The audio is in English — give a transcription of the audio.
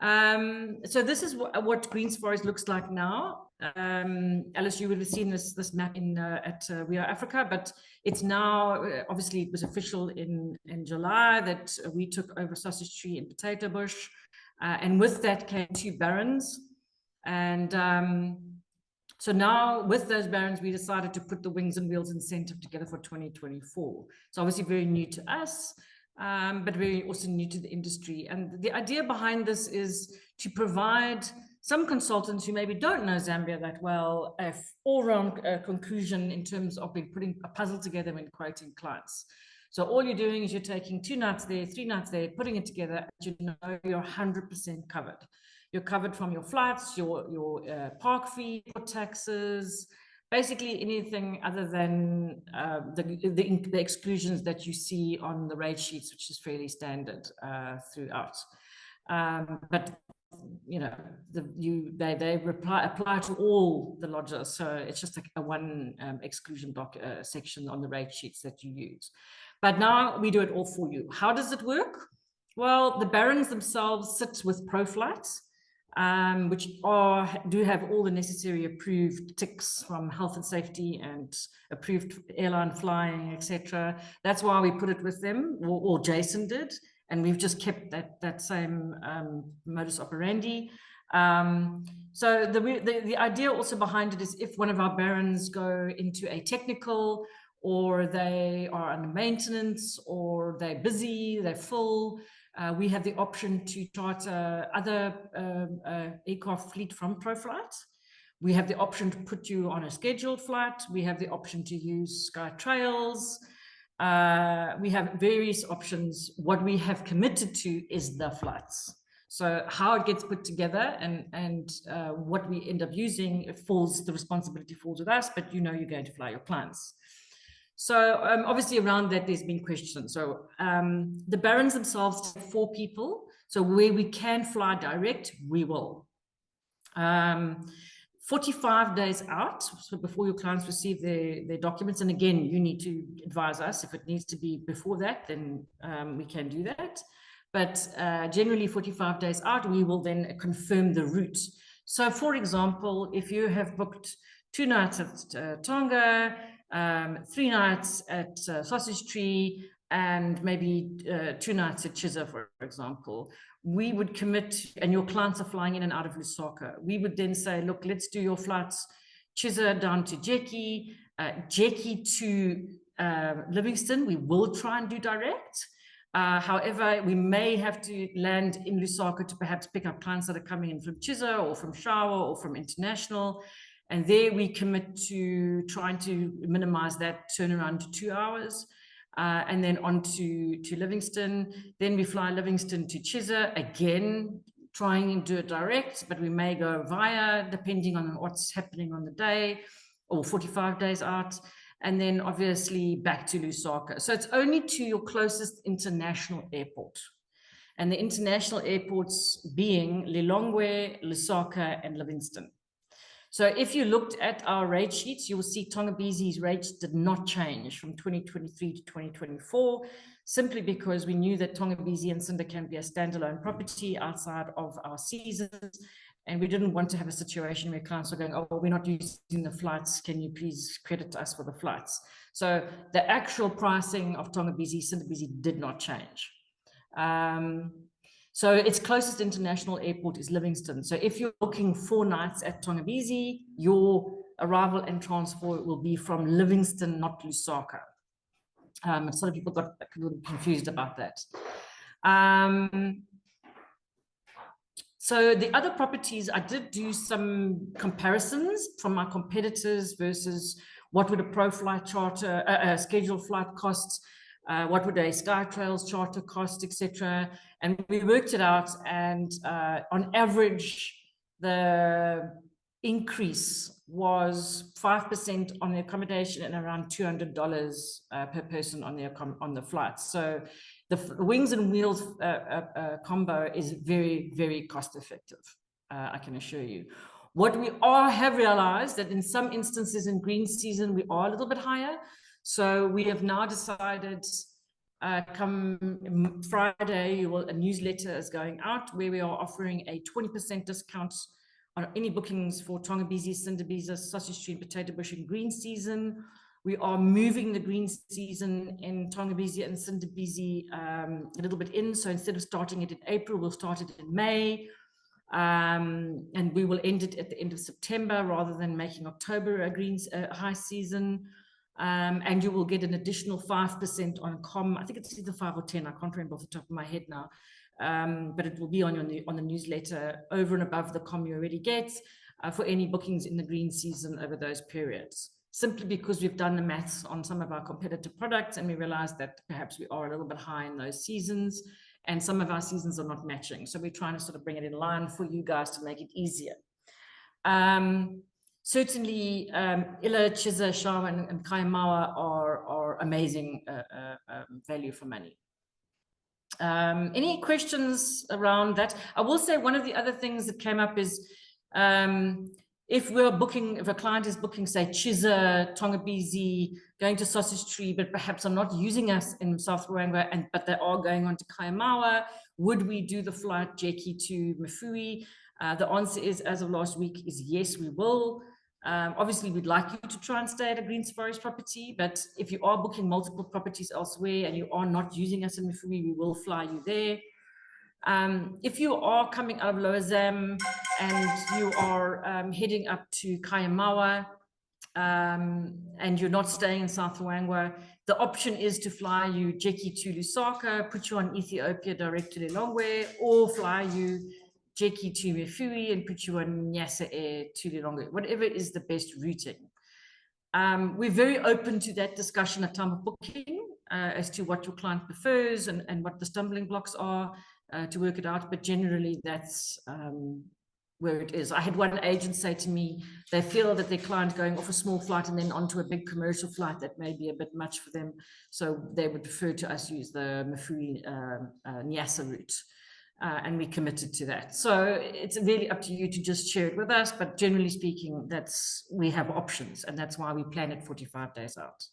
So this is what Green Safaris looks like now. Alice, you would have seen this map in at We Are Africa, but it's now obviously it was official in July that we took over Sausage Tree and Potato Bush, and with that came 2 barons, and so now with those barons we decided to put the Wings and Wheels incentive together for 2024. It's obviously very new to us. But very also new to the industry. And the idea behind this is to provide some consultants who maybe don't know Zambia that well, a all-round conclusion in terms of putting a puzzle together when quoting clients. So all you're doing is you're taking 2 nights there, 3 nights there, putting it together, and you know you're 100% covered. You're covered from your flights, your park fee, your taxes, basically anything other than the exclusions that you see on the rate sheets, which is fairly standard throughout. But you know, they apply to all the lodges, so it's just like a one exclusion section on the rate sheets that you use. But now we do it all for you. How does it work? Well, the barons themselves sit with ProFlight, which do have all the necessary approved ticks from health and safety and approved airline flying, etc. That's why we put it with them, or Jason did, and we've just kept that same modus operandi. So the idea also behind it is if one of our barons go into a technical, or they are under maintenance, or they're busy, they're full, we have the option to charter other aircraft fleet from ProFlight. We have the option to put you on a scheduled flight. We have the option to use SkyTrails. We have various options. What we have committed to is the flights. So how it gets put together and what we end up using, the responsibility falls with us, but you know you're going to fly your clients. So obviously around that, there's been questions. So the barons themselves take 4 people. So where we can fly direct, we will. 45 days out, so before your clients receive their documents. And again, you need to advise us. If it needs to be before that, then we can do that. But generally 45 days out, we will then confirm the route. So for example, if you have booked 2 nights at Tonga, 3 nights at Sausage Tree, and maybe 2 nights at Chisa, for example, we would commit, and your clients are flying in and out of Lusaka. We would then say, look, let's do your flights, Chisa down to Jeki, Jeki to Livingston. We will try and do direct. However, we may have to land in Lusaka to perhaps pick up clients that are coming in from Chisa or from Shawa or from International. And there we commit to trying to minimize that turnaround to 2 hours. And then on to Livingston. Then we fly Livingston to Chisa, again, trying and do it direct, but we may go via, depending on what's happening on the day, or 45 days out. And then obviously back to Lusaka. So it's only to your closest international airport. And the international airports being Lilongwe, Lusaka, and Livingston. So if you looked at our rate sheets, you will see Tongabeeze's rates did not change from 2023 to 2024, simply because we knew that Tongabeeze and Cinder can be a standalone property outside of our seasons. And we didn't want to have a situation where clients are going, oh, well, we're not using the flights. Can you please credit us for the flights? So the actual pricing of Tongabeeze, Cinderbeeze did not change. So its closest international airport is Livingston. So if you're booking 4 nights at Tongabeeze, your arrival and transport will be from Livingston, not Lusaka. Some people got a little confused about that. So the other properties, I did do some comparisons from my competitors versus what would a ProFlight charter, a scheduled flight cost, what would a SkyTrails charter cost, etc. And we worked it out, and on average, the increase was 5% on the accommodation and around $200 per person on the flights. So the Wings and Wheels combo is very, very cost effective, I can assure you. What we have realized that in some instances in green season, we are a little bit higher. So we have now decided come Friday, a newsletter is going out where we are offering a 20% discount on any bookings for Tongabizi, Cinderbiza, Sausage Tree, Potato Bush, and Green Season. We are moving the green season in Tongabizi and Cinderbizi a little bit in. So instead of starting it in April, we'll start it in May. And we will end it at the end of September rather than making October a green high season. And you will get an additional 5% on COM. I think it's either 5 or 10. I can't remember off the top of my head now. But it will be on the newsletter over and above the COM you already get for any bookings in the green season over those periods. Simply because we've done the maths on some of our competitor products and we realized that perhaps we are a little bit high in those seasons and some of our seasons are not matching. So we're trying to sort of bring it in line for you guys to make it easier. Certainly, Illa, Chisa, Shawa, and Kayamawa are amazing value for money. Any questions around that? I will say one of the other things that came up is if a client is booking, say, Chisa, Tongabizi, going to Sausage Tree, but perhaps are not using us in South Ruangwa, but they are going on to Kayamawa, would we do the flight Jeki to Mafui? The answer is, as of last week, is yes, we will. Obviously, we'd like you to try and stay at a Greens Forest property, but if you are booking multiple properties elsewhere and you are not using us in Mafui, we will fly you there. If you are coming out of Lower Zam and you are heading up to Kayamawa and you're not staying in South Ruangwa, the option is to fly you Jeki to Lusaka, put you on Ethiopia direct to Lilongwe, or fly you Jeki to Mafui and put you on Nyasa Air to Lilongwe, whatever is the best routing. We're very open to that discussion at time of booking as to what your client prefers and what the stumbling blocks are to work it out, but generally that's where it is. I had one agent say to me, they feel that their client going off a small flight and then onto a big commercial flight, that may be a bit much for them. So they would prefer to us use the Mafui Nyasa route. And we committed to that. So it's really up to you to just share it with us. But generally speaking, we have options. And that's why we plan it 45 days out.